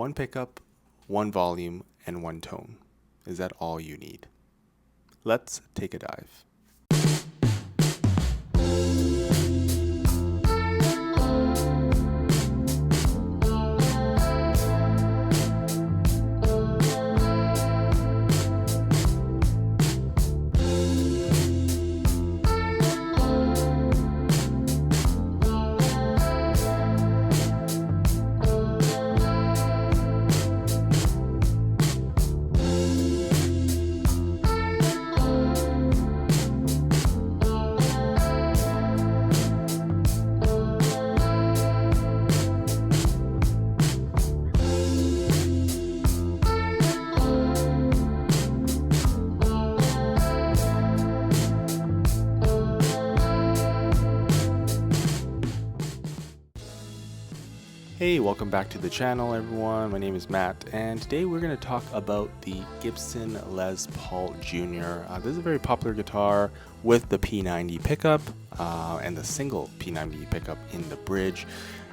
One pickup, one volume, and one tone. Is that all you need? Let's take a dive. Hey, welcome back to the channel, everyone. My name is Matt, and today we're going to talk about the Gibson Les Paul Junior. This is a very popular guitar with the P90 pickup and the single P90 pickup in the bridge.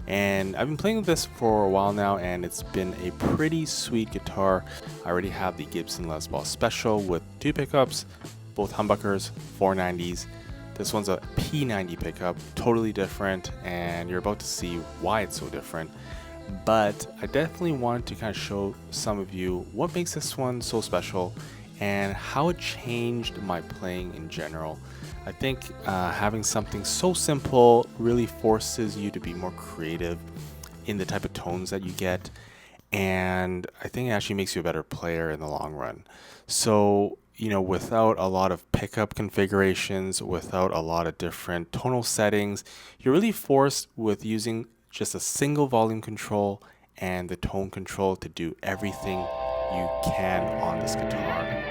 And I've been playing with this for a while now, and it's been a pretty sweet guitar. I already have the Gibson Les Paul Special with two pickups, both humbuckers, 490s. This one's a P90 pickup, totally different, and you're about to see why it's so different. But I definitely wanted to kind of show some of you what makes this one so special and how it changed my playing in general. I think having something so simple really forces you to be more creative in the type of tones that you get, and I think it actually makes you a better player in the long run. So without a lot of pickup configurations, without a lot of different tonal settings, you're really forced with using just a single volume control and the tone control to do everything you can on this guitar.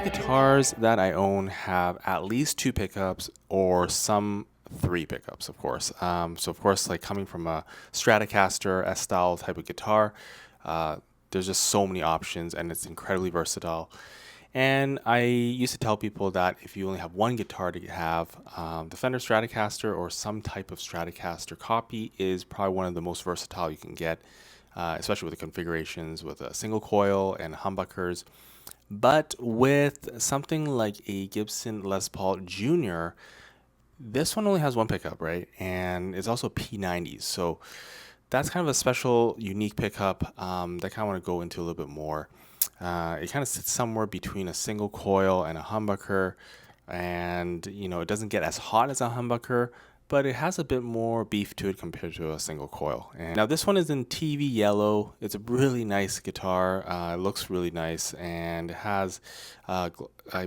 Guitars that I own have at least two pickups or some three pickups, of course. So of course, like coming from a Stratocaster S-style type of guitar, there's just so many options and it's incredibly versatile. And I used to tell people that if you only have one guitar to have, the Fender Stratocaster or some type of Stratocaster copy is probably one of the most versatile you can get, especially with the configurations with a single coil and humbuckers. But with something like a Gibson Les Paul Junior, this one only has one pickup, right? And it's also P90s. So that's kind of a special, unique pickup that I kind of want to go into a little bit more. It kind of sits somewhere between a single coil and a humbucker. And, it doesn't get as hot as a humbucker, but it has a bit more beef to it compared to a single coil. And now this one is in TV yellow. It's a really nice guitar. It looks really nice, and it has, I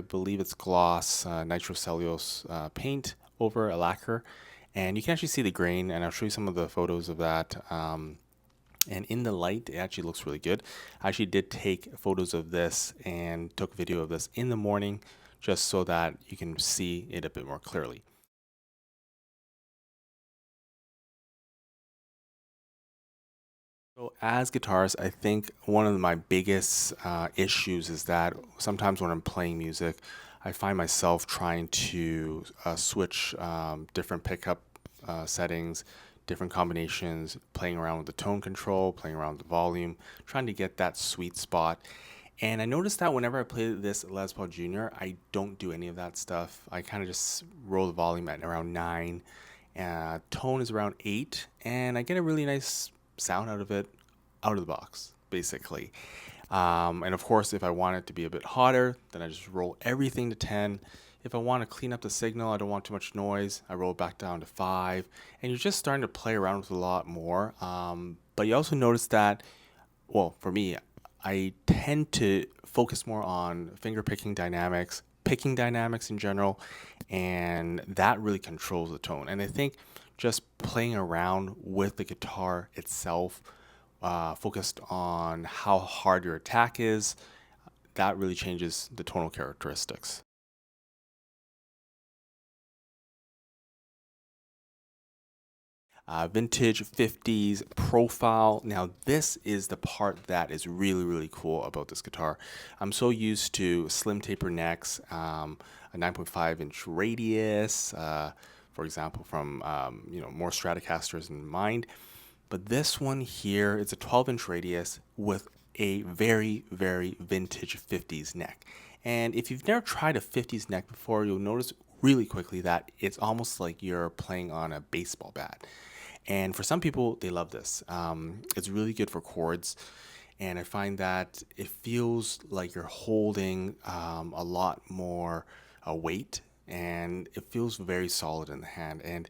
believe it's gloss nitrocellulose paint over a lacquer, and you can actually see the grain, and I'll show you some of the photos of that. And in the light, it actually looks really good. I actually did take photos of this and took video of this in the morning just so that you can see it a bit more clearly. So as guitarists, I think one of my biggest issues is that sometimes when I'm playing music, I find myself trying to switch different pickup settings, different combinations, playing around with the tone control, playing around with the volume, trying to get that sweet spot. And I noticed that whenever I play this Les Paul Junior, I don't do any of that stuff. I kind of just roll the volume at around 9. Tone is around 8, and I get a really nice sound out of it, out of the box, basically. And of course, if I want it to be a bit hotter, then I just roll everything to 10. If I want to clean up the signal, I don't want too much noise, I roll it back down to 5. And you're just starting to play around with a lot more. But you also notice that, well, for me, I tend to focus more on finger picking dynamics, picking dynamics in general, and that really controls the tone. And I think just playing around with the guitar itself, focused on how hard your attack is, that really changes the tonal characteristics. Vintage 50s profile. Now, this is the part that is really, really cool about this guitar. I'm so used to slim taper necks, a 9.5-inch radius, for example, from more Stratocasters in mind. But this one here is a 12-inch radius with a very, very vintage 50s neck. And if you've never tried a 50s neck before, you'll notice really quickly that it's almost like you're playing on a baseball bat. And for some people, they love this. It's really good for chords. And I find that it feels like you're holding a lot more weight, and it feels very solid in the hand. And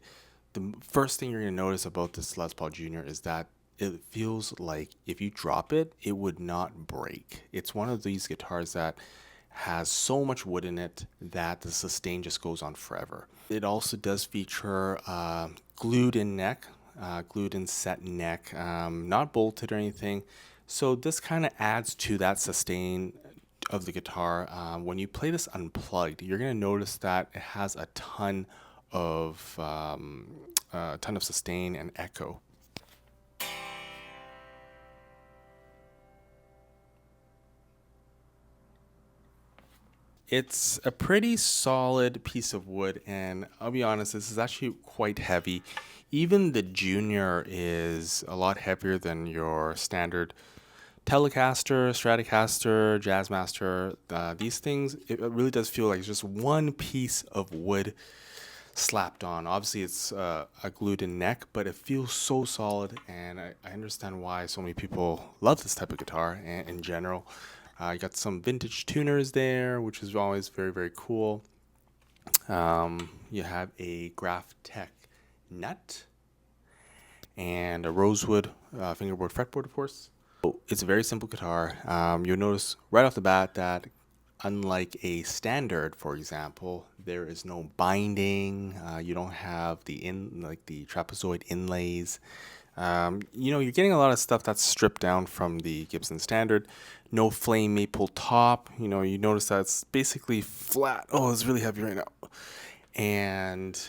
the first thing you're going to notice about this Les Paul Junior is that it feels like if you drop it, it would not break. It's one of these guitars that has so much wood in it that the sustain just goes on forever. It also does feature glued in neck, glued in set neck, not bolted or anything. So this kind of adds to that sustain of the guitar. When you play this unplugged, you're going to notice that it has a ton of sustain and echo. It's a pretty solid piece of wood, and I'll be honest, this is actually quite heavy. Even the Junior is a lot heavier than your standard Telecaster, Stratocaster, Jazzmaster. These things, it really does feel like it's just one piece of wood slapped on. Obviously, it's a glued in neck, but it feels so solid, and I understand why so many people love this type of guitar in general. You got some vintage tuners there, which is always very, very cool. You have a Graph Tech nut and a rosewood fingerboard fretboard, of course. So it's a very simple guitar. You'll notice right off the bat that unlike a standard, for example, there is no binding. You don't have the trapezoid inlays. You're getting a lot of stuff that's stripped down from the Gibson standard. No flame maple top. You notice that it's basically flat. Oh, it's really heavy right now. And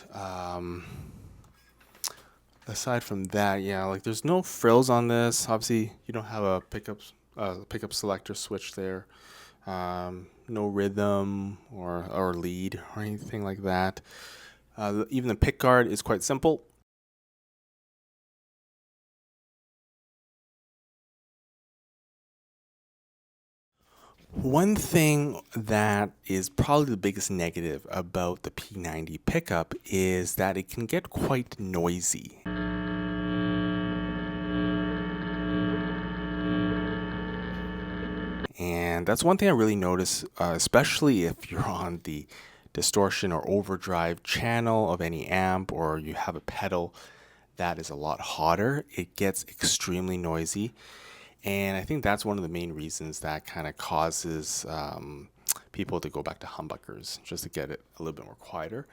aside from that, there's no frills on this. Obviously, you don't have a pickup selector switch there. No rhythm or lead or anything like that. Even the pick guard is quite simple. One thing that is probably the biggest negative about the P90 pickup is that it can get quite noisy. And that's one thing I really notice, especially if you're on the distortion or overdrive channel of any amp, or you have a pedal that is a lot hotter. It gets extremely noisy. And I think that's one of the main reasons that kind of causes people to go back to humbuckers, just to get it a little bit more quieter.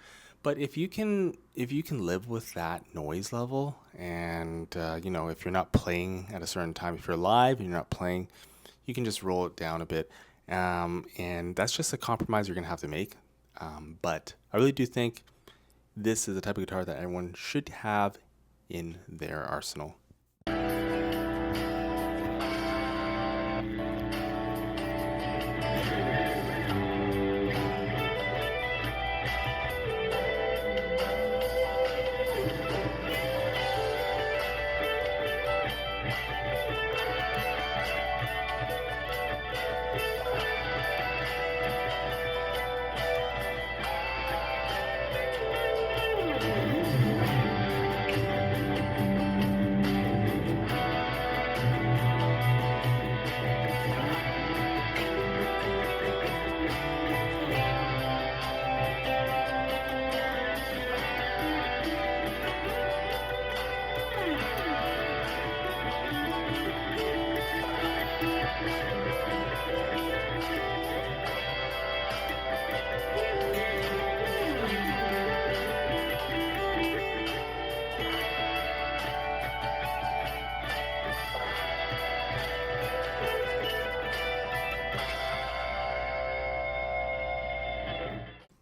But if you can live with that noise level, and if you're not playing at a certain time, if you're live and you're not playing, you can just roll it down a bit, and that's just a compromise you're gonna have to make. But I really do think this is the type of guitar that everyone should have in their arsenal.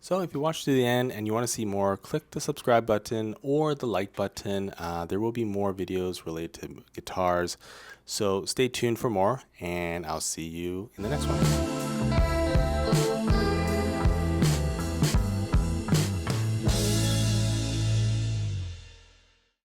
So if you watched to the end and you want to see more, click the subscribe button or the like button. There will be more videos related to guitars. So stay tuned for more, and I'll see you in the next one.